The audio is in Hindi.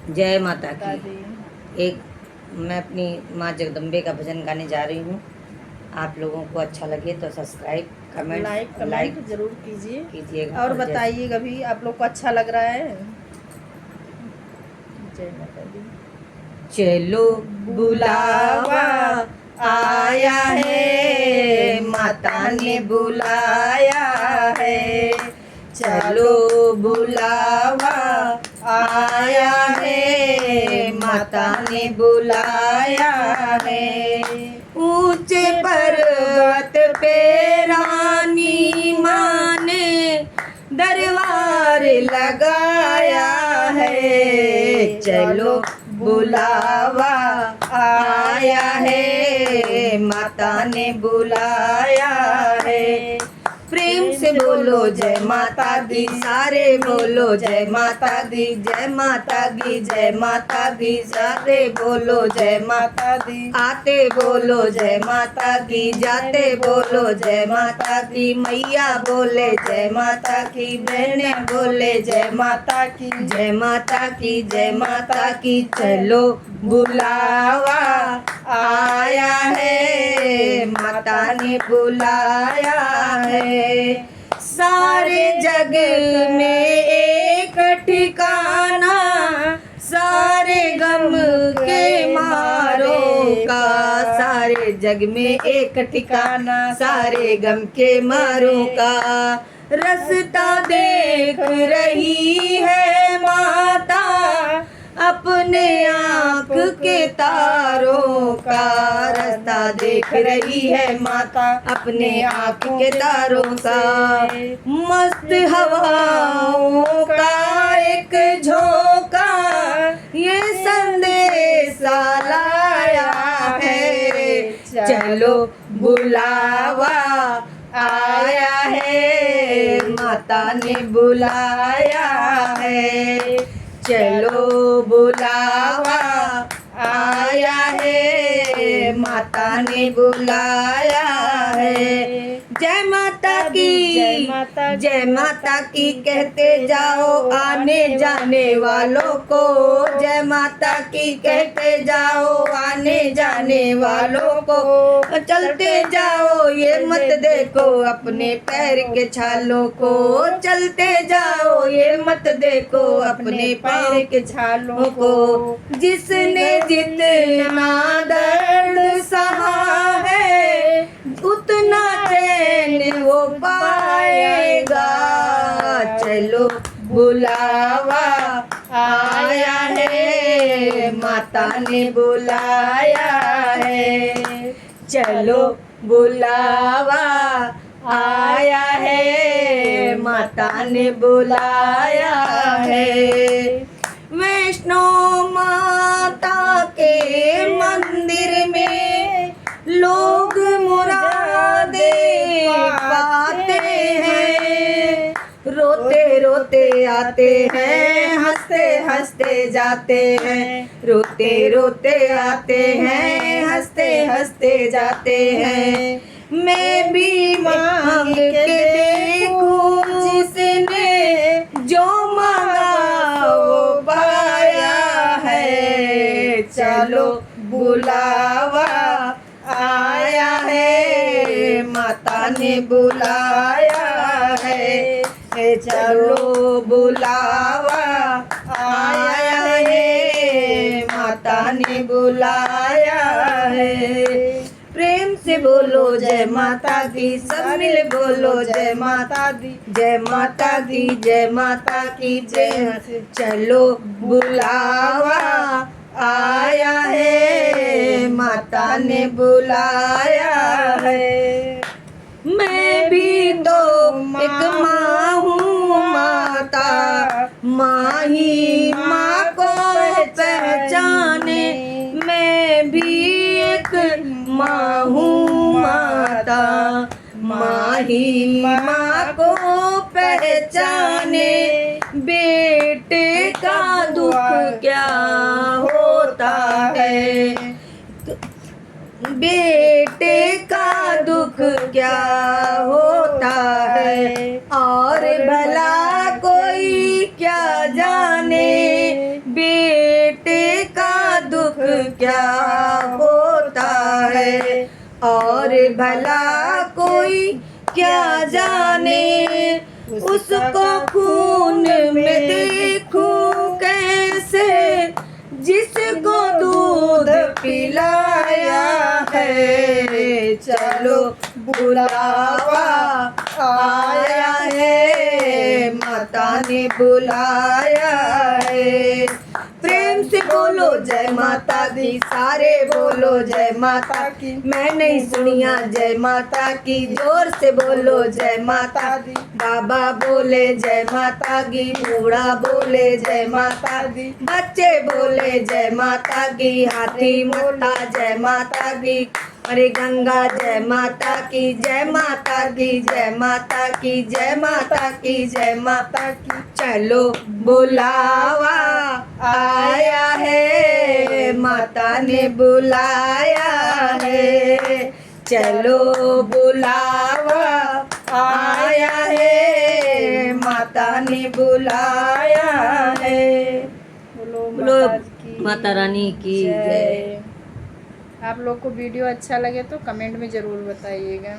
जय माता की। दी। एक मैं अपनी माँ जगदम्बे का भजन गाने जा रही हूँ। आप लोगों को अच्छा लगे तो सब्सक्राइब, लाइक कमेंट जरूर कीजिए कीजिएगा और जैसे बताइएगा भी आप लोग को अच्छा लग रहा है। जय माता दी। चलो बुलावा आया है, माता ने बुलाया है। चलो बुलावा आया है, माता ने बुलाया है। ऊंचे पर्वत पे रानी माँ ने दरबार लगाया है। चलो बुलावा आया है, माता ने बुलाया है। प्रेम से बोलो जय माता दी, सारे बोलो जय माता दी, जय माता दी, जय माता दी, सारे बोलो जय माता दी। आते बोलो जय माता दी, जाते बोलो जय माता दी। मैया बोले जय माता की, बहने बोले जय माता की, जय माता की, जय माता की। चलो बुलावा आया है, माता ने बुलाया है। सारे जग में एक ठिकाना, सारे गम के मारों का। सारे जग में एक ठिकाना, सारे गम के मारों का। रास्ता देख रही है माता, अपने आँख के तारों का। रास्ता देख रही है माता, अपने आँख के तारों का। मस्त हवाओं का एक झोंका, ये संदेशा लाया है। चलो बुलावा आया है, माता ने बुलाया है। चलो बुलावा आया है, माता ने बुलाया है। जय माता की, जय माता की कहते जाओ आने जाने वालों को। जय माता की कहते जाओ आने जाने वालों को। चलते जाओ ये मत देखो अपने पैर के छालों को। चलते जाओ ये मत देखो अपने पैर के छालों को। जिसने जितना दर्द सहा है, उतना चैन वो पाएगा। चलो बुलावा आया है, माता ने बुलाया है। चलो बुलावा आया है, माता ने बुलाया है। वैष्णो माता के मंदिर में लोग मुरादे पाते हैं। रोते रोते आते हैं, हंसते हंसते जाते हैं। रोते रोते आते हैं, हंसते हंसते जाते हैं। मैं भी मांग के देखूं, जिसने जो मांगा वो पाया है। चलो बुलावा आया है, माता ने बुलाया है। चलो बुलावा आया है, माता ने बुलाया है। प्रेम से बोलो जय माता दी, सब मिल बोलो जय माता दी, जय माता दी, जय माता की जय। चलो बुलावा आया है, माता ने बुलाया है। मैं भी तो एक माँ हूँ माता, माँ ही माँ को पहचाने। मैं भी एक माँ हूँ माता, माँ ही माँ को पहचाने। बेटे का दुख क्या होता है, बेटे का दुख क्या होता है। और भला कोई क्या जाने, बेटे क्या होता है, और भला कोई क्या जाने, उसको खून में देखूं कैसे, जिसको दूध पिलाया है। चलो बुलावा आया है, माता ने बुलाया है। प्रेम से बोलो जय माता दी, सारे बोलो जय माता की। मैं नहीं सुनिया जय माता की, जोर से बोलो जय माता दी। बाबा बोले जय माता की, बूढ़ा बोले जय माता दी, बच्चे बोले जय माता की, हाथी माता जय माता की, अरे गंगा जय माता की, जय माता की, जय माता की, जय माता की, जय माता की। चलो बुलावा आया है, माता ने बुलाया है। चलो बुलावा आया है, माता ने बुलाया है। बोलो माता रानी की जय। आप लोग को वीडियो अच्छा लगे तो कमेंट में ज़रूर बताइएगा।